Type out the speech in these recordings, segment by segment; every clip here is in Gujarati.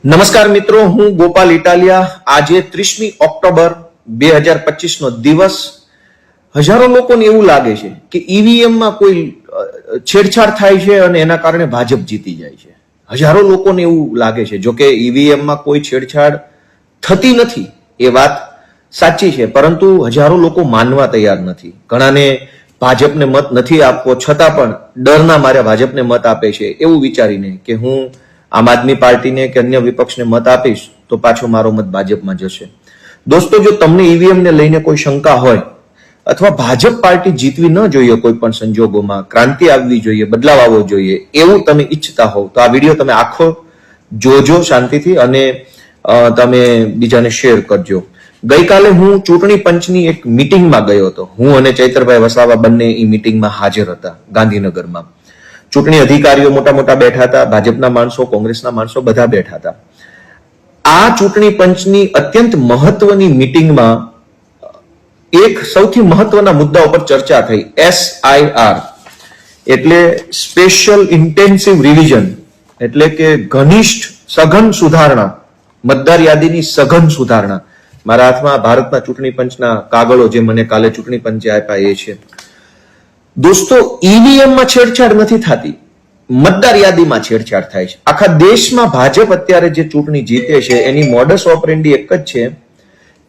નમસ્કાર મિત્રો, હું ગોપાલ ઇટાલિયા। આજે 30મી ઓક્ટોબર 2025 નો દિવસ। હજારો લોકોને એવું લાગે છે કે ઈવીએમ માં કોઈ છેડછાડ થાય છે અને એના કારણે ભાજપ જીતી જાય છે। હજારો લોકોને એવું લાગે છે, જો કે ઈવીએમ માં કોઈ છેડછાડ થતી નથી એ વાત સાચી છે, પરંતુ હજારો લોકો માનવા તૈયાર નથી। ઘણાને ભાજપને મત નથી આપવો છતાં પણ ડરના મારે ભાજપને મત આપે છે એવું વિચારીને કે હું આમ આદમી પાર્ટીને કે અન્ય વિપક્ષને મત આપીશ તો પાછો મારો મત ભાજપમાં જશે। દોસ્તો, જો તમને ઈવીએમ ને લઈને કોઈ શંકા હોય અથવા ભાજપ પાર્ટી જીતવી ન જોઈએ, કોઈ પણ સંજોગોમાં ક્રાંતિ આવવી જોઈએ, બદલાવ આવવો જોઈએ એવું તમે ઈચ્છતા હોવ તો આ વિડીયો તમે આખો જોજો શાંતિથી અને તમે બીજાને શેર કરજો। ગઈકાલે હું ચૂંટણી પંચની એક મીટિંગમાં ગયો હતો। હું અને ચૈતરભાઈ વસાવા બંને એ મીટિંગમાં હાજર હતા ગાંધીનગરમાં। ચૂંટણી અધિકારીઓ મોટા મોટા બેઠા હતા, ભાજપના માણસો, કોંગ્રેસના માણસો બધા બેઠા હતા। આ ચૂંટણી પંચની અત્યંત મહત્વની મીટિંગમાં એક સૌથી મહત્વના મુદ્દા ઉપર ચર્ચા થઈ। SIR એટલે સ્પેશિયલ ઇન્ટેન્સિવ રિવિઝન, એટલે કે ઘનિષ્ઠ સઘન સુધારણા, મતદાર યાદીની સઘન સુધારણા। મારા હાથમાં ભારતના ચૂંટણી પંચના કાગળો જે મને કાલે ચૂંટણી પંચે આપ્યા એ છે। દોસ્તો, ઈવીએમ માં છેડછાડ નથી થતી, મતદાર યાદીમાં છેડછાડ થાય છે। આખા દેશમાં ભાજપ અત્યારે જે ચૂંટણી જીતે છે એની મોડસ ઓપરેન્ડી એક જ છે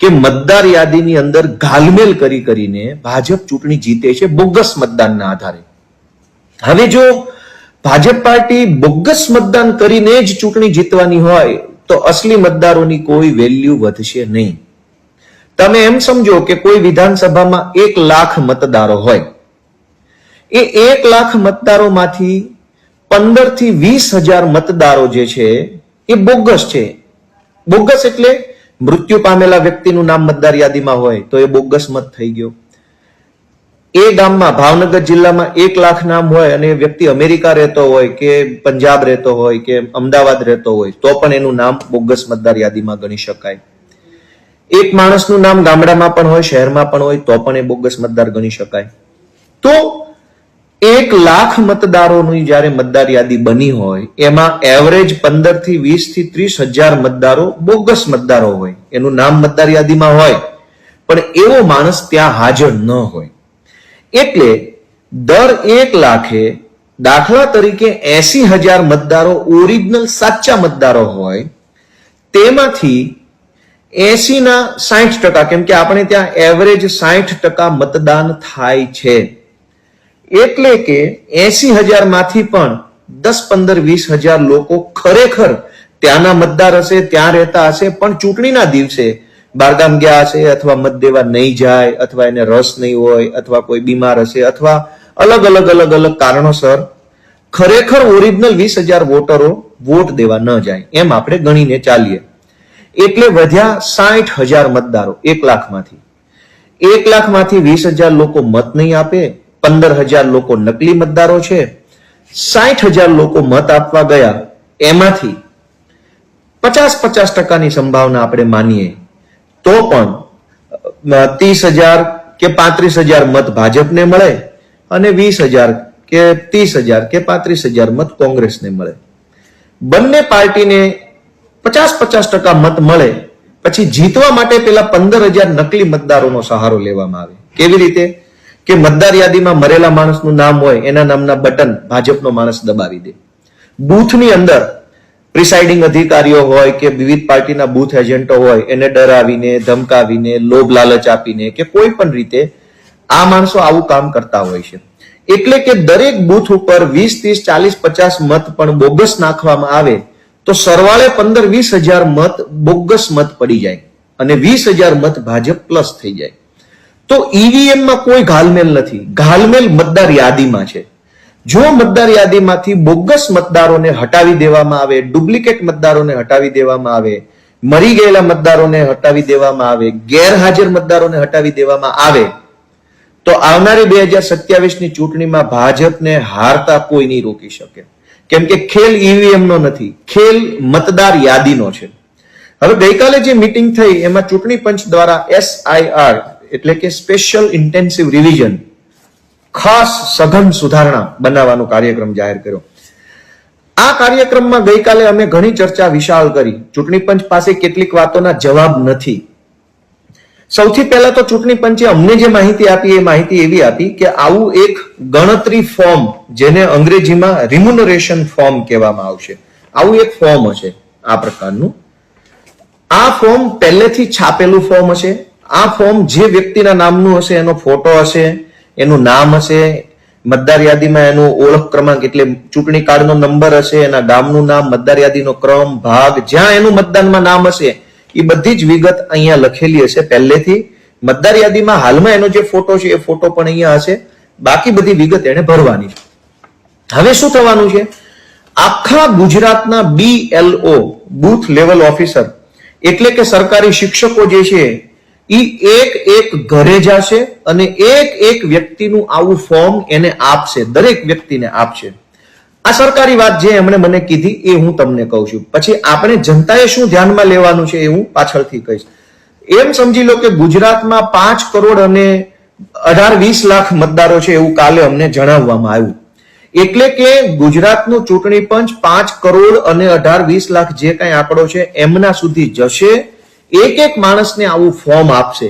કે મતદાર યાદીની અંદર ઘાલમેલ કરીને ભાજપ ચૂંટણી જીતે છે બોગસ મતદાનના આધારે। હવે જો ભાજપ પાર્ટી બોગસ મતદાન કરીને જ ચૂંટણી જીતવાની હોય તો અસલી મતદારોની કોઈ વેલ્યુ વધશે નહીં। તમે એમ સમજો કે કોઈ વિધાનસભામાં 1 લાખ મતદારો હોય, એ 1 લાખ મતદારોમાંથી 15 થી 20 હજાર મતદારો જે છે એ બોગસ છે। બોગસ એટલે મૃત્યુ પામેલા વ્યક્તિનું નામ મતદાર યાદીમાં હોય તો એ બોગસ મત થઈ ગયો। એ ગામમાં, ભાવનગર જિલ્લામાં 1 લાખ નામ હોય અને વ્યક્તિ અમેરિકા રહેતો હોય કે પંજાબ રહેતો હોય કે અમદાવાદ રહેતો હોય તો પણ એનું નામ બોગસ મતદાર યાદીમાં ગણી શકાય। એક માણસનું નામ ગામડામાં પણ હોય, શહેરમાં પણ હોય તો પણ એ બોગસ મતદાર ગણી શકાય। તો 1 લાખ મતદારોની જ્યારે મતદાર યાદી બની હોય એમાં એવરેજ 15 થી 20 થી 30 હજાર મતદારો બોગસ મતદારો હોય, એનું નામ મતદાર યાદીમાં હોય પણ એવો માણસ ત્યાં હાજર ન હોય। એટલે દર 1 લાખે દાખલા તરીકે 80,000 મતદારો ઓરિજિનલ સાચા મતદારો હોય, તેમાંથી 80 ના 60%, કેમ કે આપણે ત્યાં એવરેજ 60% મતદાન થાય છે, એટલે કે 80,000 માંથી પણ 10, 15, 20 હજાર લોકો ખરેખર ત્યાંના મતદાર હશે, ત્યાં રહેતા હશે પણ ચૂંટણીના દિવસે બહારગામ ગયા હશે અથવા મત દેવા નહીં જાય અથવા એને રસ નહીં હોય અથવા કોઈ બીમાર હશે અથવા અલગ અલગ કારણોસર ખરેખર ઓરિજિનલ 20,000 વોટરો વોટ દેવા ન જાય, એમ આપણે ગણીને ચાલીએ। એટલે વધ્યા 60,000 મતદારો 1 લાખમાંથી। 1 લાખમાંથી 20,000 લોકો મત નહીં આપે, 15,000 લોકો નકલી મતદારો છે, 60,000 લોકો મત આપવા ગયા, એમાંથી 50% સંભાવના આપણે માનીએ તો પણ 30,000 કે 35,000 મત ભાજપને મળે અને 20,000 કે 30,000 કે 35,000 મત કોંગ્રેસને મળે। બંને પાર્ટીને 50% મત મળે પછી જીતવા માટે પેલા 15,000 નકલી મતદારોનો સહારો લેવામાં આવે। કેવી રીતે? કે મતદાર યાદીમાં મરેલા માણસનું નામ હોય, એના નામના બટન ભાજપનો માણસ દબાવી દે। બૂથની અંદર પ્રિસાઇડિંગ અધિકારીઓ હોય કે વિવિધ પાર્ટીના બૂથ એજન્ટો હોય, એને ડરાવીને, ધમકાવીને, લોભ લાલચ આપીને કે કોઈ પણ રીતે આ માણસો આવું કામ કરતા હોય છે। એટલે કે દરેક બૂથ ઉપર 20, 30, 40, 50 મત પણ બોગસ નાખવામાં આવે તો સરવાળે 15-20 હજાર મત બોગસ મત પડી જાય અને 20,000 મત ભાજપ પ્લસ થઈ જાય। તો ઈવીએમ માં કોઈ ઘાલમેલ નથી, ઘાલમેલ મતદાર યાદીમાં છે। જો મતદાર યાદીમાંથી બોગસ મતદારોને હટાવી દેવામાં આવે, ડુપ્લિકેટ મતદારોને હટાવી દેવામાં આવે, મરી ગયેલા મતદારોને હટાવી દેવામાં આવે, ગેરહાજર મતદારોને હટાવી દેવામાં આવે તો આવનારી 2027 ની ચૂંટણીમાં ભાજપને હારતા કોઈ નહીં રોકી શકે, કેમ કે ખેલ ઈવીએમ નો નથી, ખેલ મતદાર યાદીનો છે। હવે ગઈકાલે જે મીટિંગ થઈ એમાં ચૂંટણી પંચ દ્વારા SIR એટલે કે સ્પેશિયલ ઇન્ટેન્સિવ રિવિઝન, ખાસ સઘન સુધારણા બનાવવાનો કાર્યક્રમ જાહેર કર્યો। આ કાર્યક્રમમાં ગઈકાલે અમે ઘણી ચર્ચા વિશાળ કરી. ચૂંટણી પંચ પાસે કેટલીક વાતોના જવાબ નથી. સૌથી પહેલા તો ચૂંટણી પંચે અમને જે માહિતી આપી એ માહિતી એવી આપી કે આવું એક ગણતરી ફોર્મ, જેને અંગ્રેજીમાં રિમ્યુનરેશન ફોર્મ કહેવામાં આવશે, આવું એક ફોર્મ હશે આ પ્રકારનું. આ ફોર્મ પહેલેથી છાપેલું ફોર્મ હશે. આ ફોર્મ જે વ્યક્તિના નામનું હશે એનો ફોટો હશે, એનું નામ હશે, મતદાર યાદીમાં એનો ઓળખ ક્રમાંક એટલે ચૂંટણી કાર્ડનો નંબર હશે, એના ગામનું નામ, મતદાર યાદીનો ક્રમ, ભાગ, જ્યાં એનું મતદાનમાં નામ હશે એ બધી જ વિગત અહીંયા લખેલી હશે પહેલેથી. મતદાર યાદીમાં હાલમાં એનો જે ફોટો છે એ ફોટો પણ અહીંયા હશે. બાકી બધી વિગત એને ભરવાની છે. હવે શું થવાનું છે? આખા ગુજરાતના BLO, બૂથ લેવલ ઓફિસર, એટલે કે સરકારી શિક્ષકો જે છે એ એક ઘરે જશે અને એક વ્યક્તિનું આવું ફોર્મ એને આપશે, દરેક વ્યક્તિને આપશે. આ સરકારી વાત જે એમણે મને કીધી એ હું તમને કહું છું. પછી આપણે જનતાએ શું ધ્યાનમાં લેવાનું છે એ હું પાછળથી કહીશ. એમ સમજી લો કે ગુજરાતમાં 5 કરોડ અને 18-20 લાખ મતદારો છે એવું કાલે અમને જણાવવામાં આવ્યું. એટલે કે ગુજરાતનું ચૂંટણી પંચ 5 કરોડ અને 18-20 લાખ જે કઈ આંકડો છે એમના સુધી જશે. એક માણસને આવું ફોર્મ આપશે.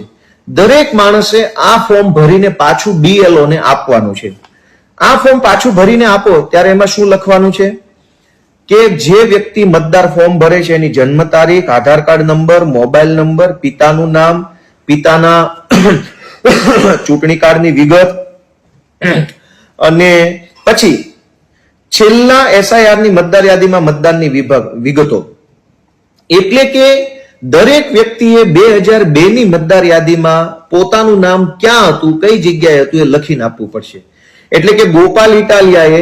દરેક માણસે આ ફોર્મ ભરીને પાછું BLO ને આપવાનું છે. આ ફોર્મ પાછું ભરીને આપો ત્યારે એમાં શું લખવાનું છે કે જે વ્યક્તિ મતદાર ફોર્મ ભરે છે એની જન્મ તારીખ, આધાર કાર્ડ નંબર, મોબાઈલ નંબર, પિતાનું નામ, પિતાના ચૂંટણી કાર્ડની વિગત અને પછી છેલ્લા SIR ની મતદાર યાદીમાં મતદાનની વિગતો. એટલે કે દરેક વ્યક્તિએ 2002 ની મતદાર યાદીમાં પોતાનું નામ ક્યાં હતું, કઈ જગ્યાએ હતું એ લખીને આપવું પડશે. એટલે કે ગોપાલ ઇટાલિયાએ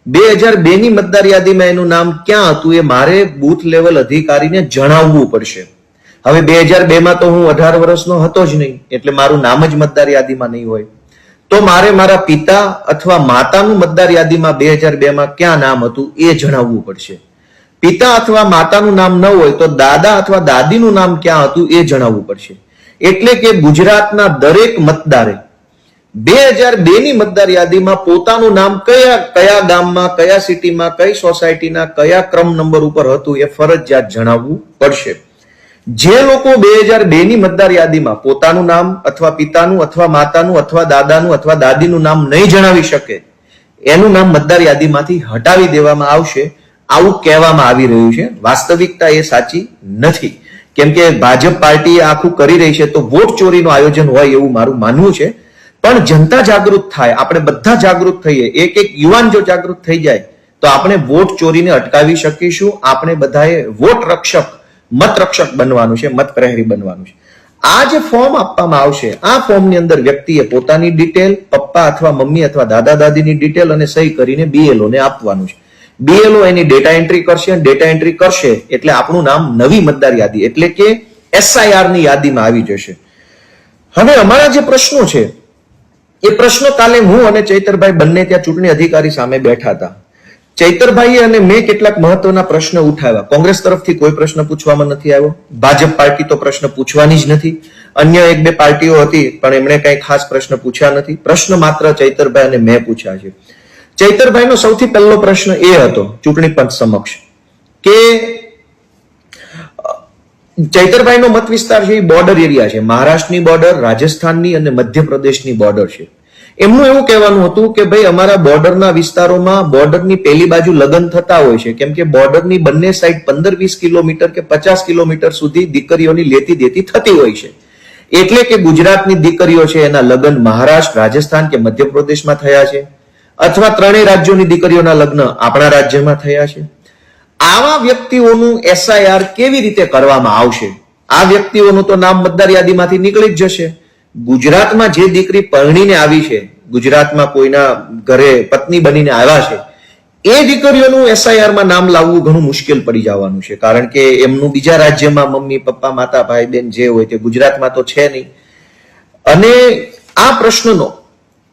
2002 ની મતદાર યાદીમાં એનું નામ ક્યાં હતું એ મારે બૂથ લેવલ અધિકારીને જણાવવું પડશે. હવે 2002 માં તો હું 18 વર્ષનો હતો જ નહીં, એટલે મારું નામ જ મતદાર યાદીમાં નહીં હોય. તો મારે મારા પિતા અથવા માતાનું મતદાર યાદીમાં 2002 માં ક્યાં નામ હતું એ જણાવવું પડશે. પિતા અથવા માતાનું નામ ન હોય તો દાદા અથવા દાદીનું નામ ક્યાં હતું એ જણાવવું પડશે. એટલે કે ગુજરાતના દરેક મતદારે 2002 ની મતદાર યાદીમાં પોતાનું નામ કયા ગામમાં, કયા સિટીમાં, કઈ સોસાયટીના કયા ક્રમ નંબર ઉપર હતું એ ફરજિયાત જણાવવું પડશે. જે લોકો 2002 ની મતદાર યાદીમાં પોતાનું નામ અથવા પિતાનું અથવા માતાનું અથવા દાદાનું અથવા દાદીનું નામ નહીં જણાવી શકે એનું નામ મતદાર યાદીમાંથી હટાવી દેવામાં આવશે, આવું કહેવામાં આવી રહ્યું છે. વાસ્તવિકતા એ સાચી નથી. કેમ કે ભાજપ પાર્ટી આખું કરી રહી છે તો વોટ ચોરીનું આયોજન હોય એવું મારું માનવું છે. પણ જનતા જાગૃત થાય, આપણે બધા જાગૃત થઈએ, એક યુવાન જો જાગૃત થઈ જાય તો આપણે વોટ ચોરીને અટકાવી શકીશું. આપણે બધાએ વોટ રક્ષક, મત રક્ષક બનવાનું છે, મત પ્રહરી બનવાનું છે. આ જે ફોર્મ આપવામાં આવશે, આ ફોર્મની અંદર વ્યક્તિએ પોતાની ડિટેલ, પપ્પા અથવા મમ્મી અથવા દાદા દાદીની ડિટેલ અને સહી કરીને BLO ને આપવાનું છે. BLO એની ડેટા એન્ટ્રી કરશે અને ડેટા એન્ટ્રી કરશે એટલે આપણું નામ નવી મતદાર યાદી એટલે કે SIR ની યાદીમાં આવી જશે. હવે અમારા જે પ્રશ્નો છે એ પ્રશ્નો કાલે હું અને ચૈતરભાઈ બંને ત્યાં ચૂંટણી અધિકારી સામે બેઠા હતા. ચૈતરભાઈ અને મેં કેટલાક મહત્વના પ્રશ્ન ઉઠાવ્યા. કોંગ્રેસ તરફથી કોઈ પ્રશ્ન પૂછવામાં નથી આવ્યો. ભાજપ પાર્ટી તો પ્રશ્ન પૂછવાની જ નથી. અન્ય 1-2 પાર્ટીઓ હતી પણ એમણે કઈ ખાસ પ્રશ્ન પૂછ્યા નથી. પ્રશ્ન માત્ર ચૈતરભાઈ અને મેં પૂછ્યા છે. ચૈતરભાઈનો સૌથી પહેલો પ્રશ્ન એ હતો ચૂંટણી પંચ સમક્ષ કે ચૈતરભાઈનો મત વિસ્તાર છે એ બોર્ડર એરિયા છે. મહારાષ્ટ્રની બોર્ડર, રાજસ્થાનની અને મધ્યપ્રદેશની બોર્ડર છે. એમનું એવું કહેવાનું હતું કે ભાઈ અમારા બોર્ડરના વિસ્તારોમાં બોર્ડરની પેલી બાજુ લગ્ન થતા હોય છે કેમ કે બોર્ડરની બંને સાઈડ 15-20 કિલોમીટર કે 50 કિલોમીટર સુધી દીકરીઓની લેતી દેતી થતી હોય છે. એટલે કે ગુજરાતની દીકરીઓ છે એના લગ્ન મહારાષ્ટ્ર, રાજસ્થાન કે મધ્યપ્રદેશમાં થયા છે અથવા ત્રણેય રાજ્યોની દીકરીઓના લગ્ન આપણા રાજ્યમાં થયા છે. આવા વ્યક્તિઓનું SIR કેવી રીતે કરવામાં આવશે? આ વ્યક્તિઓનું તો નામ મતદાર યાદીમાંથી નીકળી જ જશે. ગુજરાતમાં જે દીકરી પરણીને આવી છે, ગુજરાતમાં કોઈના ઘરે પત્ની બનીને આવ્યા છે, એ દીકરીઓનું SIR માં નામ લાવવું ઘણું મુશ્કેલ પડી જવાનું છે. કારણ કે એમનું બીજા રાજ્યમાં મમ્મી, પપ્પા, માતા, ભાઈ, બેન જે હોય તે ગુજરાતમાં તો છે નહીં. અને આ પ્રશ્નનો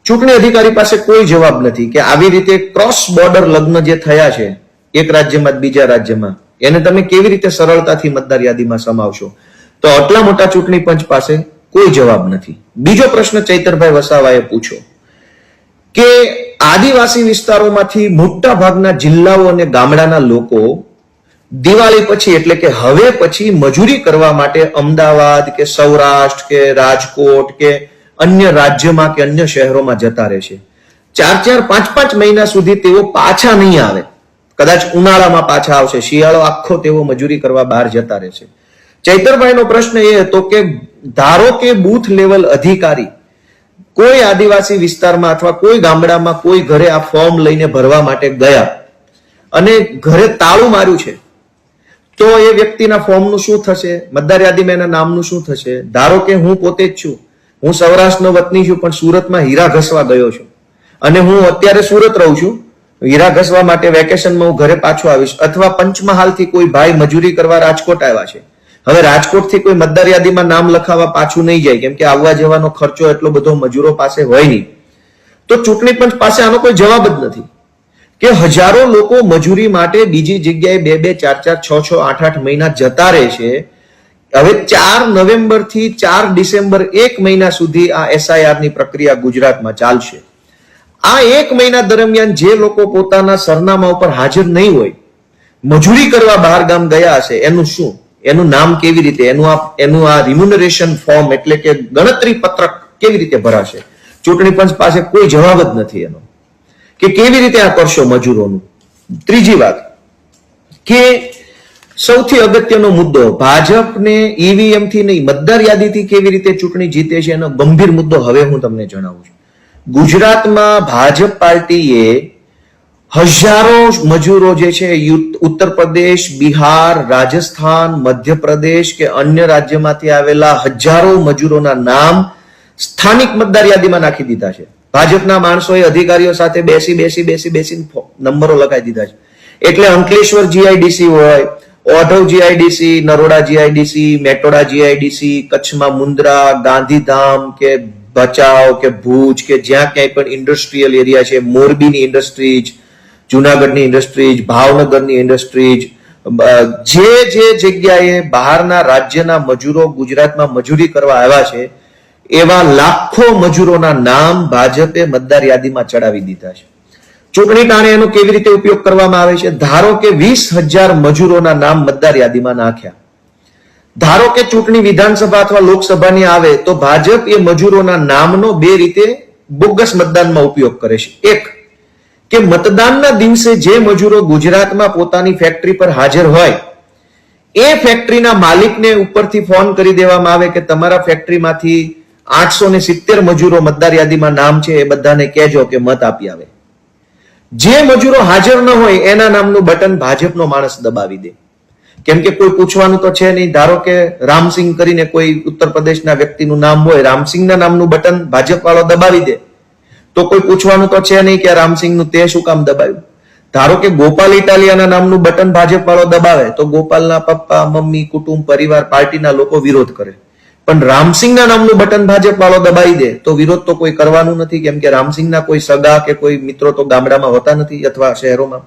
ચૂંટણી અધિકારી પાસે કોઈ જવાબ નથી કે આવી રીતે ક્રોસ બોર્ડર લગ્ન જે થયા છે એક રાજ્યમાં બીજા રાજ્યમાં, એને તમે કેવી રીતે સરળતાથી મતદાર યાદીમાં સમાવશો? તો આટલા મોટા ચૂંટણી પંચ પાસે કોઈ જવાબ નથી. બીજો પ્રશ્ન ચૈતરભાઈ વસાવાએ પૂછ્યો કે આદિવાસી વિસ્તારોમાંથી મોટા ભાગના જિલ્લાઓ અને ગામડાના લોકો દિવાળી પછી એટલે કે હવે પછી મજૂરી કરવા માટે અમદાવાદ કે સૌરાષ્ટ્ર કે રાજકોટ કે અન્ય રાજ્યમાં કે અન્ય શહેરોમાં જતા રહેશે. 4-5 મહિના સુધી તેઓ પાછા નહીં આવે. કદાચ ઉનાળામાં પાછા આવશે, શિયાળો આખો તેઓ મજૂરી કરવા બહાર જતા રહેશે. ચૈતરભાઈનો પ્રશ્ન એ હતો કે ધારો કે બૂથ લેવલ અધિકારી કોઈ આદિવાસી વિસ્તારમાં અથવા કોઈ ગામડામાં કોઈ ઘરે આ ફોર્મ લઈને ભરવા માટે ગયા અને ઘરે તાળું માર્યું છે, તો એ વ્યક્તિના ફોર્મનું શું થશે? મતદાર યાદીમાં એના નામનું શું થશે? ધારો કે હું પોતે જ છું, હું સૌરાષ્ટ્રનો વતની છું, પણ સુરતમાં હીરા ઘસવા ગયો છું અને હું અત્યારે સુરત રહું છું, હીરા ઘસવા માટે વેકેશનમાં હું ઘરે પાછો આવીશ. અથવા પંચમહાલથી કોઈ ભાઈ મજૂરી કરવા રાજકોટ આવ્યા છે, હવે રાજકોટથી કોઈ મતદાર યાદીમાં નામ લખાવવા પાછું નહીં જાય, કેમ કે આવવા જવાનો ખર્ચો એટલો બધો મજૂરો પાસે હોય નહીં. તો ચૂંટણી પંચ પાસે આનો કોઈ જવાબ જ નથી કે હજારો લોકો મજૂરી માટે બીજી જગ્યાએ 2-2, 4-4, 6-6, 8-8 મહિના જતા રહે છે. હવે 4 નવેમ્બર થી 4 ડિસેમ્બર 1 મહિના સુધી આ SIR ની પ્રક્રિયા ગુજરાતમાં ચાલશે. આ 1 મહિના દરમિયાન જે લોકો પોતાના સરનામા ઉપર હાજર નહીં હોય, મજૂરી કરવા બહાર ગામ ગયા હશે, એનું શું? એનું નામ કેવી રીતે, એનું આ રિમ્યુનરેશન ફોર્મ એટલે કે ગણતરી પત્રક કેવી રીતે ભરાશે? ચૂંટણી પંચ પાસે કોઈ જવાબ જ નથી એનો કે કેવી રીતે આ કરશો મજૂરોનું. ત્રીજી વાત કે સૌથી અગત્યનો મુદ્દો, ભાજપને ઈવીએમ થી નહીં મતદાર યાદીથી કેવી રીતે ચૂંટણી જીતે છે એનો ગંભીર મુદ્દો હવે હું તમને જણાવું છું. ગુજરાતમાં ભાજપ પાર્ટીએ હજારો મજૂરો જે છે ઉત્તર પ્રદેશ, બિહાર, રાજસ્થાન, મધ્યપ્રદેશ કે અન્ય રાજ્યમાંથી આવેલા હજારો મજૂરોના નામ સ્થાનિક મતદાર યાદીમાં નાખી દીધા છે. ભાજપના માણસોએ અધિકારીઓ સાથે બેસી નંબરો લખાઈ દીધા છે. એટલે અંકલેશ્વર જીઆઈડીસી હોય, Odhav GIDC, Naroda GIDC, Metoda GIDC, કચ્છમાં મુન્દ્રા, ગાંધીધામ કે ભચાઉ કે ભુજ કે જ્યાં ક્યાંય પણ ઇન્ડસ્ટ્રીયલ એરિયા છે, મોરબીની ઇન્ડસ્ટ્રીઝ, જુનાગઢની ઇન્ડસ્ટ્રીઝ, ભાવનગરની ઇન્ડસ્ટ્રીઝ, જે જગ્યાએ બહારના રાજ્યના મજૂરો ગુજરાતમાં મજૂરી કરવા આવ્યા છે એવા લાખો મજૂરોના નામ ભાજપે મતદાર યાદીમાં ચડાવી દીધા છે. ચૂંટણી ટાણે એનો કેવી રીતે ઉપયોગ કરવામાં આવે છે? ધારો કે 20,000 મજૂરોના નામ મતદાર યાદીમાં નાખ્યા. ધારો કે ચૂંટણી વિધાનસભા અથવા લોકસભાની આવે તો ભાજપ એ મજૂરોના નામનો 2 રીતે બોગસ મતદાનમાં ઉપયોગ કરે છે. એક કે મતદાનના દિવસે જે મજૂરો ગુજરાતમાં પોતાની ફેક્ટરી પર હાજર હોય એ ફેક્ટરીના માલિકને ઉપરથી ફોન કરી દેવામાં આવે કે તમારા ફેક્ટરીમાંથી 870 મજૂરો મતદાર યાદીમાં નામ છે, એ બધાને કહેજો કે મત આપી આવે. જે મજૂરો હાજર ન હોય એના નામનું બટન ભાજપનો માણસ દબાવી દે, કેમ કે કોઈ પૂછવાનું તો છે નહીં. ધારો કે રામસિંહ કરીને કોઈ ઉત્તર પ્રદેશના વ્યક્તિનું નામ હોય, રામસિંહના નામનું બટન ભાજપ વાળો દબાવી દે તો કોઈ પૂછવાનું તો છે નહીં કે રામસિંહનું તે શું કામ દબાવ્યું. ધારો કે ગોપાલ ઇટાલિયાના નામનું બટન ભાજપ વાળો દબાવે તો ગોપાલના પપ્પા, મમ્મી, કુટુંબ, પરિવાર, પાર્ટીના લોકો વિરોધ કરે. પણ રામસિંહના નામનું બટન ભાજપ વાળો દબાવી દે તો વિરોધ તો કોઈ કરવાનું નથી, કેમ કે રામસિંહના કોઈ સગા કે કોઈ મિત્રો તો ગામડામાં હોતા નથી અથવા શહેરોમાં.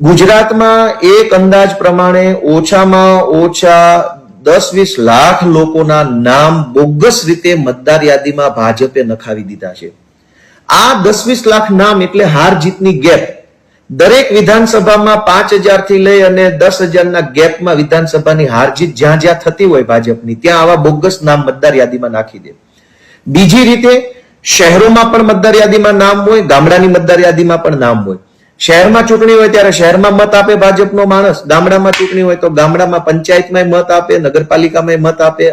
ગુજરાતમાં એક અંદાજ પ્રમાણે ઓછામાં ઓછા 10-20 લાખ લોકોના નામ બોગસ રીતે મતદાર યાદીમાં ભાજપે નખાવી દીધા છે. આ 10-20 લાખ નામ એટલે હાર જીતની ગેપ. દરેક વિધાનસભામાં 5,000 થી લઈ અને 10,000 ગેપમાં વિધાનસભાની હાર જીત જ્યાં જ્યાં થતી હોય ભાજપની, ત્યાં આવા બોગસ નામ મતદાર યાદીમાં નાખી દે. બીજી રીતે શહેરોમાં પણ મતદાર યાદીમાં નામ હોય, ગામડાની મતદાર યાદીમાં પણ નામ હોય. શહેરમાં ચૂંટણી હોય ત્યારે શહેરમાં મત આપે ભાજપનો માણસ, ગામડામાં ચૂંટણી હોય તો ગામડામાં પંચાયતમાં મત આપે, નગરપાલિકામાં મત આપે,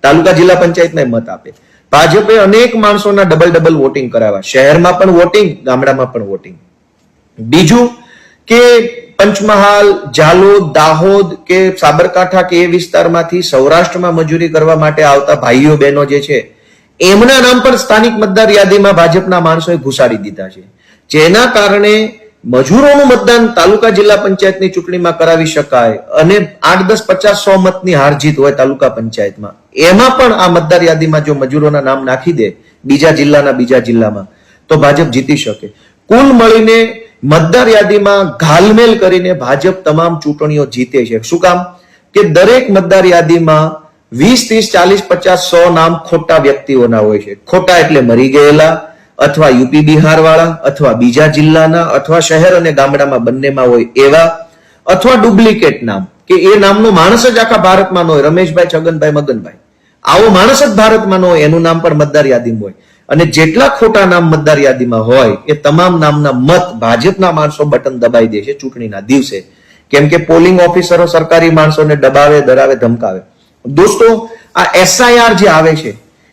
તાલુકા જિલ્લા પંચાયતમાં મત આપે. ભાજપે અનેક માણસોના ડબલ વોટિંગ કરાવ્યા, શહેરમાં પણ વોટિંગ, ગામડામાં પણ વોટિંગ. બીજું કે પંચમહાલ, જાલોદ, દાહોદ કે સાબરકાંઠા કે એ વિસ્તારમાંથી સૌરાષ્ટ્રમાં મજૂરી કરવા માટે આવતા ભાઈઓ બહેનો જે છે એમના નામ પણ સ્થાનિક મતદાર યાદીમાં ભાજપના માણસોએ ઘુસાડી દીધા છે, જેના કારણે મજૂરોનું મતદાન તાલુકા જિલ્લા પંચાયતની ચૂંટણીમાં કરાવી શકાય અને 8, 10, 50, 100 મતની હાર જીત હોય તાલુકા પંચાયતમાં, એમાં પણ આ મતદાર યાદીમાં જો મજૂરોના નામ નાખી દે બીજા જિલ્લામાં તો ભાજપ જીતી શકે. કુલ મળીને મતદાર યાદીમાં ઘાલમેલ કરીને ભાજપ તમામ ચૂંટણીઓ જીતે છે. શું કામ? કે દરેક મતદાર યાદીમાં 20, 30, 40, 50, 100 નામ ખોટા વ્યક્તિઓના હોય છે. ખોટા એટલે મરી ગયેલા અથવા યુપી બિહાર વાળા, અથવા બીજા જિલ્લાના, અથવા શહેર અને ગામડામાં બંનેમાં હોય એવા, અથવા ડુપ્લિકેટ નામ કે એ નામનો માણસ જ આખા ભારતમાં ન હોય, રમેશભાઈ, છગનભાઈ, મગનભાઈ, આવો માણસ જ ભારતમાં ન હોય, એનું નામ પણ મતદાર યાદીમાં હોય. અને જેટલા ખોટા નામ મતદાર યાદીમાં હોય એ તમામ નામના મત ભાજપના માણસો બટન દબાઈ દે છે ચૂંટણીના દિવસે. કેમ કે પોલિંગ ઓફિસરો સરકારી માણસોને દબાવે, ડરાવે, ધમકાવે. દોસ્તો, આ એસઆઈઆર જે આવે છે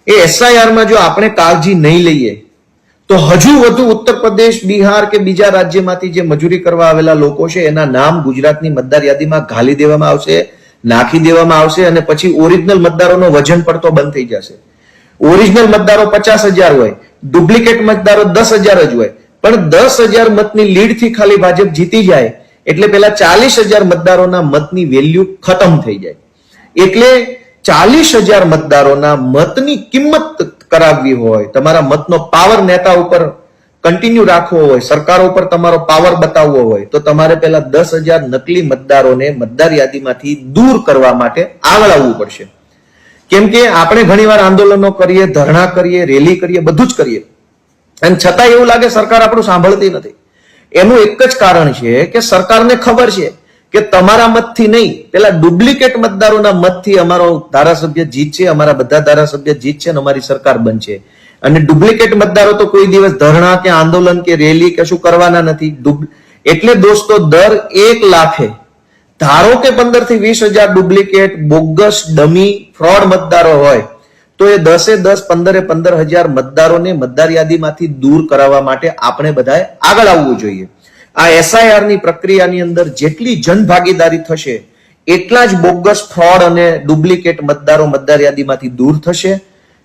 એ એસઆઈઆર માં જો આપણે કાળજી નહીં લઈએ તો હજુ વધુ ઉત્તર પ્રદેશ, બિહાર કે બીજા રાજ્યમાંથી જે મજૂરી કરવા આવેલા લોકો છે એના નામ ગુજરાતની મતદાર યાદીમાં ઘાલી દેવામાં આવશે, નાખી દેવામાં આવશે, અને પછી ઓરિજિનલ મતદારોનો વજન પડતો બંધ થઈ જશે. ઓરિજિનલ મતદારો 50,000 હોય, ડુપ્લિકેટ મતદારો 10,000 જ હોય, પણ 10,000 મતની લીડથી ખાલી ભાજપ જીતી જાય એટલે પેલા 40,000 મતદારોના મતની વેલ્યુ ખતમ થઈ જાય. એટલે 40,000 મતદારોના મતની કિંમત કરાવવી હોય, તમારા મતનો પાવર નેતા ઉપર કન્ટિન્યુ રાખવો હોય, સરકારો ઉપર તમારો પાવર બતાવવો હોય, તો તમારે પેલા 10,000 નકલી મતદારોને મતદાર યાદીમાંથી દૂર કરવા માટે આગળ આવવું પડશે. કેમ કે આપણે ઘણીવાર આંદોલનો કરીએ, ધરણા કરીએ, રેલી કરીએ, બધું જ કરીએ, અને છતાં એવું લાગે સરકાર આપણું સાંભળતી નથી. એનું એક જ કારણ છે કે સરકારને ખબર છે કે તમારા મતથી નહીં, પેલા ડુપ્લિકેટ મતદારોના મતથી અમારો ધારાસભ્ય જીતશે, અમારા બધા ધારાસભ્ય જીતશે અને અમારી સરકાર બનશે. અને ડુપ્લિકેટ મતદારો તો કોઈ દિવસ ધરણા કે આંદોલન કે રેલી કે શું કરવાના નથી. એટલે દોસ્તો, દર 1 લાખે ધારો કે 15 થી 20,000 ડુપ્લિકેટ, બોગસ, ડમી, ફ્રોડ મતદારો હોય તો એ 10 15,000 મતદારોને મતદાર યાદીમાંથી દૂર કરાવવા માટે આપણે બધાએ આગળ આવવું જોઈએ. આ એસઆઈઆર ની પ્રક્રિયાની અંદર જેટલી જનભાગીદારી થશે એટલા જ બોગસ, ફ્રોડ અને ડુપ્લિકેટ મતદારો મતદાર યાદીમાંથી દૂર થશે.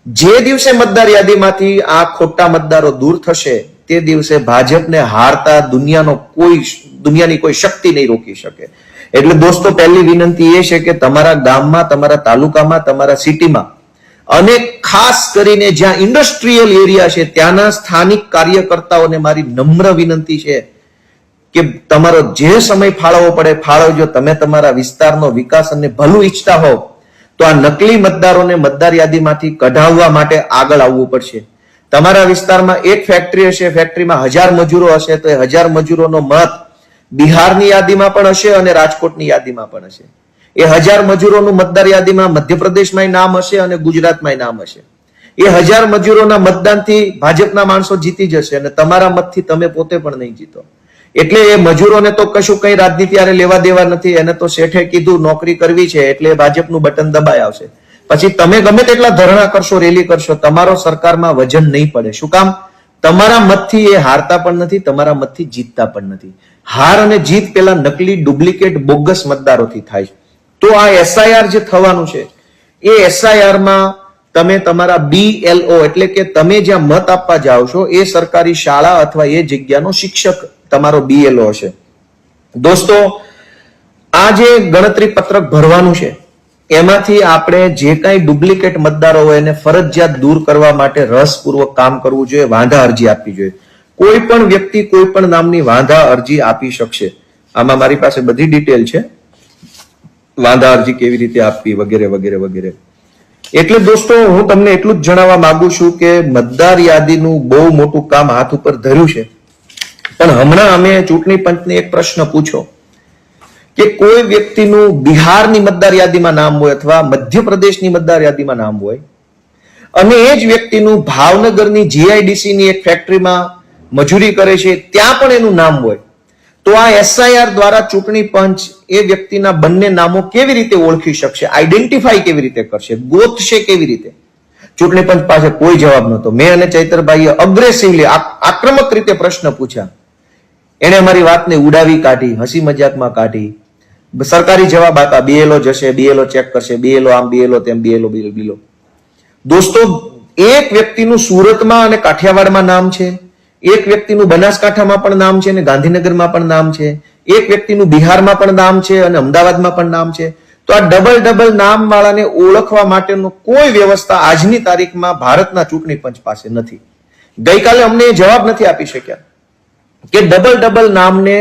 જે દિવસે મતદાર યાદીમાંથી આ ખોટા મતદારો દૂર થશે તે દિવસે ભાજપને હારતા દુનિયાની કોઈ શક્તિ નહીં રોકી શકે. એટલે દોસ્તો, પહેલી વિનંતી એ છે કે તમારા ગામમાં, તમારા તાલુકામાં, તમારા સિટીમાં અને ખાસ કરીને જ્યાં ઇન્ડસ્ટ્રીયલ એરિયા છે ત્યાંના સ્થાનિક કાર્યકર્તાઓને મારી નમ્ર વિનંતી છે કે તમારો જે સમય ફાળવવો પડે ફાળવજો. તમે તમારા વિસ્તારનો વિકાસ અને ભલું ઈચ્છતા હોવ તો આ નકલી મતદારોને મતદાર યાદીમાંથી કઢાવવા માટે આગળ આવવું પડશે. તમારા વિસ્તારમાં એક ફેક્ટરી હશે, ફેક્ટરીમાં 1000 મજૂરો હશે, તો એ 1000 મજૂરોનો મત બિહારની યાદીમાં પણ હશે અને રાજકોટની યાદીમાં પણ હશે. એ 1000 મજૂરોનું મતદાર યાદીમાં મધ્યપ્રદેશમાં નામ હશે અને ગુજરાતમાં નામ હશે. એ 1000 મજૂરોના મતદાનથી ભાજપના માણસો જીતી જશે અને તમારા મતથી તમે પોતે પણ નહીં જીતો. એટલે એ મજૂરોને તો કશું કઈ રાજનીતિ આરે લેવા દેવા નથી. એને તો શેઠે કીધું નોકરી કરવી છે એટલે ભાજપનું બટન દબાઈ આવશે. પછી તમે ગમે તેટલા ધરણા કરશો, રેલી કરશો, તમારો સરકારમાં વજન નહીં પડે. શું કામ? તમારા મતથી એ હારતા પણ નથી, તમારા મતથી જીતતા પણ નથી. હાર અને જીત પેલા નકલી, ડુપ્લિકેટ, બોગસ મતદારોથી થાય છે. તો આ એસઆઈઆર જે થવાનું છે એ એસઆઈઆર માં તમે તમારા BLO એટલે કે તમે જ્યાં મત આપવા જાઓ છો એ સરકારી શાળા અથવા એ જગ્યાનો શિક્ષક તમારો BLO હશે. દોસ્તો, આ જે ગણતરી પત્રક ભરવાનું છે એમાંથી આપણે જે કઈ ડુપ્લિકેટ મતદારો હોય એને ફરજિયાત દૂર કરવા માટે રસપૂર્વક કામ કરવું જોઈએ, વાંધા અરજી આપવી જોઈએ. કોઈ પણ વ્યક્તિ કોઈ પણ નામની વાંધા અરજી આપી શકશે. આમાં મારી પાસે બધી ડિટેલ છે, વાંધા અરજી કેવી રીતે આપવી વગેરે વગેરે વગેરે. એટલે દોસ્તો, હું તમને એટલું જ જણાવવા માંગુ છું કે મતદાર યાદીનું બહુ મોટું કામ હાથ ઉપર ધર્યું છે. પણ હમણાં અમે ચૂંટણી પંચને એક પ્રશ્ન પૂછો કે કોઈ વ્યક્તિનું બિહારની મતદાર યાદીમાં નામ હોય અથવા મધ્યપ્રદેશની મતદાર યાદીમાં નામ હોય અને એ જ વ્યક્તિનું ભાવનગરની GIDC ની એક ફેક્ટરીમાં મજૂરી કરે છે ત્યાં પણ એનું નામ હોય, તો આ એસઆઈઆર દ્વારા ચૂંટણી પંચ એ વ્યક્તિના બંને નામો કેવી રીતે ઓળખી શકશે, આઈડેન્ટિફાઈ કેવી રીતે કરશે, ગોતશે કેવી રીતે? ચૂંટણી પંચ પાસે કોઈ જવાબ નહોતો. મેં અને ચૈતરભાઈએ અગ્રેસિવલી, આક્રમક રીતે પ્રશ્ન પૂછ્યા. એને અમારી વાતને ઉડાવી કાઢી, હસી મજાકમાં કાઢી. સરકારી જવાબ આપ્યા, BLO જશે, BLO ચેક કરશે, BLO આમ, BLO તેમ, BLO. દોસ્તો, એક વ્યક્તિનું સુરતમાં અને કાઠિયાવાડમાં નામ છે, એક વ્યક્તિનું બનાસકાંઠામાં પણ નામ છે અને ગાંધીનગરમાં પણ નામ છે, એક વ્યક્તિનું બિહારમાં પણ નામ છે અને અમદાવાદમાં પણ નામ છે. તો આ ડબલ નામ વાળાને ઓળખવા માટેનો કોઈ વ્યવસ્થા આજની તારીખમાં ભારતના ચૂંટણી પંચ પાસે નથી. ગઈકાલે અમને જવાબ નથી આપી શક્યા કે ડબલ નામને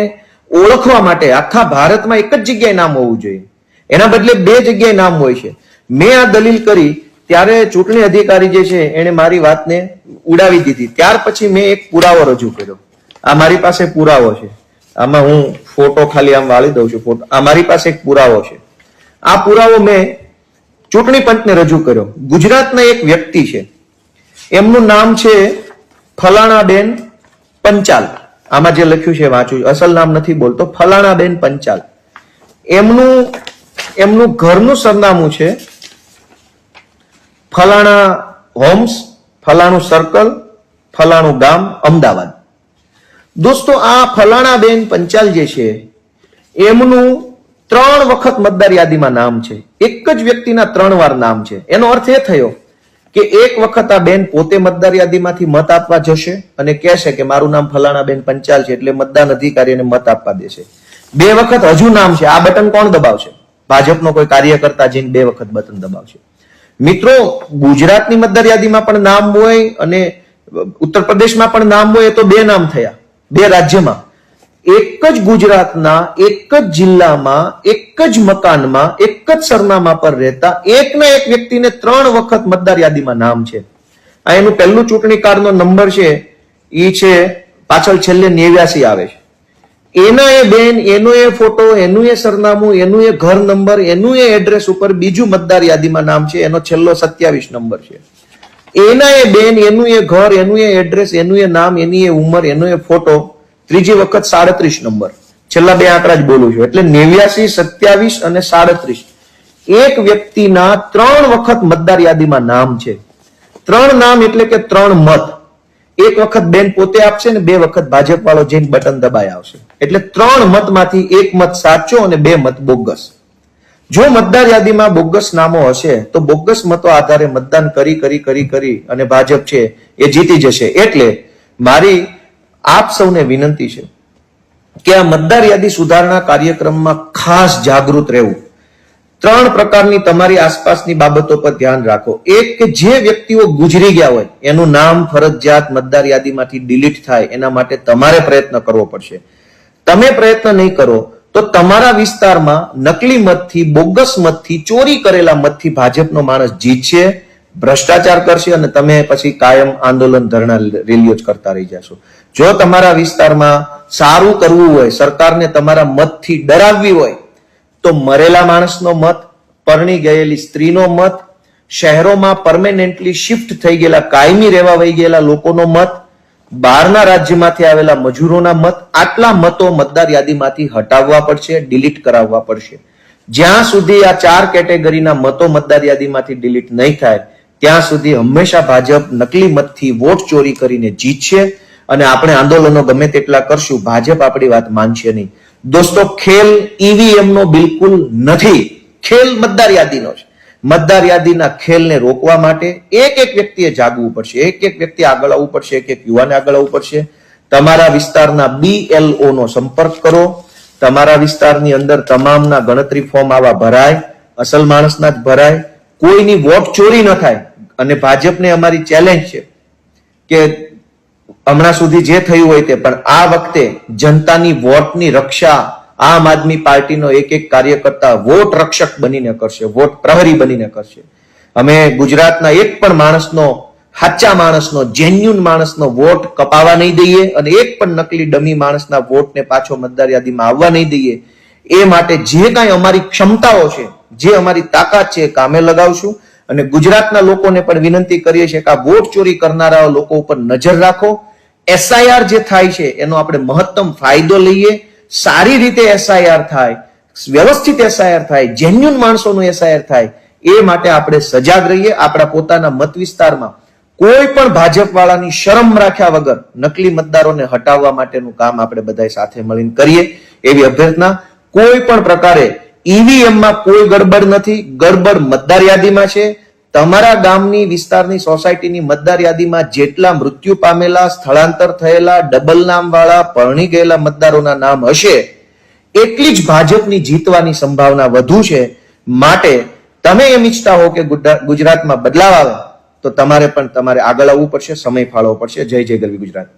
ઓળખવા માટે આખા ભારતમાં એક જ જગ્યાએ નામ હોવું જોઈએ, એના બદલે 2 જગ્યાએ નામ હોય છે. મેં આ દલીલ કરી ત્યારે ચૂંટણી અધિકારી જે છે એને મારી વાતને ઉડાવી દીધી. ત્યાર પછી મેં એક પુરાવો રજૂ કર્યો. આ મારી પાસે પુરાવો છે. આમાં હું ફોટો ખાલી આમ વાળી દઉં છું. ફોટો આ મારી પાસે એક પુરાવો છે. આ પુરાવો મેં ચૂંટણી પંચને રજૂ કર્યો. ગુજરાતના એક વ્યક્તિ છે, એમનું નામ છે ફલાણાબેન પંચાલ. આમાં જે લખ્યું છે વાંચું, અસલ નામ નથી બોલતો. ફલાણાબેન પંચાલ. એમનું ઘરનું સરનામું છે ફલાણા હોમ્સ, ફલાણું સર્કલ, ફલાણું ગામ, અમદાવાદ. દોસ્તો, આ ફલાણાબેન પંચાલ જે છે એમનું 3 વખત મતદાર યાદીમાં નામ છે. એક જ વ્યક્તિના 3 વાર નામ છે. એનો અર્થ એ થયો કે એક વખત આ બેન પોતે મતદાર યાદીમાંથી મત આપવા જશે અને કહેશે કે મારું નામ ફલાણાબેન પંચાલ છે, એટલે મતદાન અધિકારીને મત આપવા દેશે. 2 વખત હજુ નામ છે. આ બટન કોણ દબાવશે? ભાજપનો કોઈ કાર્યકર્તા જઈને 2 વખત બટન દબાવશે. મિત્રો, ગુજરાતની મતદાર યાદીમાં પણ નામ હોય અને ઉત્તર પ્રદેશમાં પણ નામ હોય, તો 2 નામ થયા 2 રાજ્યમાં. એક જ ગુજરાતના એક જ જિલ્લામાં એક જ મકાનમાં એક જ સરનામા પર રહેતા એકના એક વ્યક્તિને 3 વખત મતદાર યાદીમાં નામ છે. આ એનું પહેલું ચૂંટણી કાર્ડનો નંબર છે, એ છે પાછળ છેલ્લે 89 આવે છે. એના એ બેન, એનો એ ફોટો, એનું એ સરનામું, એનું એ ઘર નંબર, એનું એ એડ્રેસ ઉપર બીજું મતદાર યાદીમાં નામ છે, એનો છેલ્લો 27 નંબર છે. એના એ બેન, એનું એ ઘર, એનું એ એડ્રેસ, એનું એ નામ, એની એ ઉંમર, એનો એ ફોટો, ત્રીજી વખત 37 નંબર. છેલ્લા 2 આંકડા જ બોલું છું. એટલે 89, 27 અને 37. એક વ્યક્તિના 3 વખત મતદાર યાદીમાં નામ છે. 3 નામ એટલે કે 3 મત. એક વખત બેન પોતે આપશે ને 2 વખત ભાજપ વાળો જઈને બટન દબાઈ આવશે. એટલે 3 મતમાંથી 1 મત સાચો અને 2 મત બોગસ. જો મતદાર યાદીમાં બોગસ નામો હશે તો બોગસ મતો આધારે મતદાન કરી અને ભાજપ છે એ જીતી જશે. એટલે મારી આપ સૌને વિનંતી છે કે આ મતદાર યાદી સુધારણા કાર્યક્રમમાં ખાસ જાગૃત રહેવું. 3 પ્રકારની તમારી આસપાસની બાબતો પર ધ્યાન રાખો. એક, કે જે વ્યક્તિઓ ગુજરી ગયા હોય એનું નામ ફરજિયાત મતદાર યાદીમાંથી ડિલીટ થાય, એના માટે તમારે પ્રયત્ન કરવો પડશે. તમે પ્રયત્ન નહીં કરો તો તમારા વિસ્તારમાં નકલી મતથી, બોગસ મતથી, ચોરી કરેલા મતથી ભાજપનો માણસ જીતશે, ભ્રષ્ટાચાર કરશે અને તમે પછી કાયમ આંદોલન, ધરણા, રેલીઓ જ કરતા રહી જશો. જો તમારા વિસ્તારમાં સારું કરવું હોય, સરકારને તમારા મતથી ડરાવવી હોય, તો મરેલા માણસનો મત, પરણી ગયેલી સ્ત્રીનો મત, શહેરોમાં પરમેનન્ટલી શિફ્ટ થઈ ગયેલા, કાયમી રહેવા વહી ગયેલા લોકોનો મત, બહારના રાજ્યમાંથી આવેલા મજૂરોના મત, આટલા મતો મતદાર યાદીમાંથી હટાવવા પડશે, ડિલીટ કરાવવા પડશે. જ્યાં સુધી આ 4 કેટેગરીના મતો મતદાર યાદીમાંથી ડિલીટ નહીં થાય ત્યાં સુધી હંમેશા ભાજપ નકલી મતથી વોટ ચોરી કરીને જીતશે અને આપણે આંદોલનો ગમે તેટલા કરશું, ભાજપ આપણી વાત માનશે નહીં. દોસ્તો, ખેલ ઈવીએમ નો બિલકુલ નથી. ખેલ મતદાર યાદીનો છે. મતદાર યાદીના ખેલને રોકવા માટે એક વ્યક્તિએ જાગવું પડશે, એક વ્યક્તિ આગળ આવવું પડશે, એક યુવાને આગળ આવવું પડશે. તમારા વિસ્તારના BLO નો સંપર્ક કરો. તમારા વિસ્તારની અંદર તમામના ગણતરી ફોર્મ આવા ભરાય, અસલ માણસના જ ભરાય, કોઈની વોટ ચોરી ન થાય. અને ભાજપને અમારી ચેલેન્જ છે કે હમણાં સુધી જે થયું હોય તે, પણ આ વખતે જનતાની વોટની રક્ષા આમ આદમી પાર્ટીનો એક કાર્યકર્તા વોટ રક્ષક બનીને કરશે, વોટ પ્રહરી બનીને કરશે. અમે ગુજરાતના એક પણ માણસનો, સાચા માણસનો, જેન્યુન માણસનો વોટ કપાવા નહીં દઈએ અને એક પણ નકલી ડમી માણસના વોટને પાછો મતદાર યાદીમાં આવવા નહીં દઈએ. એ માટે જે કાંઈ અમારી ક્ષમતાઓ છે, જે અમારી તાકાત છે, કામે લગાવશું. અને ગુજરાતના લોકોને પણ વિનંતી કરીએ છીએ કે આ વોટ ચોરી કરનારા લોકો ઉપર નજર રાખો. SIR જે થાય છે એનો આપણે મહત્તમ ફાયદો લઈએ. સારી રીતે SIR થાય, વ્યવસ્થિત SIR થાય, જેન્યુન માણસોનું SIR થાય, એ માટે આપણે સજાગ રહીએ. આપણા પોતાના મત વિસ્તારમાં કોઈ પણ ભાજપ વાળાની શરમ રાખ્યા વગર નકલી મતદારોને હટાવવા માટેનું કામ આપણે બધા સાથે મળીને કરીએ એવી અભ્યર્થના. કોઈ પણ પ્રકારે ઈવીએમમાં કોઈ ગડબડ નથી. ગડબડ મતદાર યાદીમાં છે. તમારા ગામની, વિસ્તારની, સોસાયટીની મતદાર યાદીમાં જેટલા મૃત્યુ પામેલા, સ્થળાંતર થયેલા, ડબલ નામ વાળા, પરણી ગયેલા મતદારોના નામ હશે એટલી જ ભાજપની જીતવાની સંભાવના વધુ છે. માટે તમે એમ ઈચ્છતા હો કે ગુજરાતમાં બદલાવ આવે તો તમારે આગળ આવવું પડશે, સમય ફાળવવો પડશે. જય જય ગરવી ગુજરાત.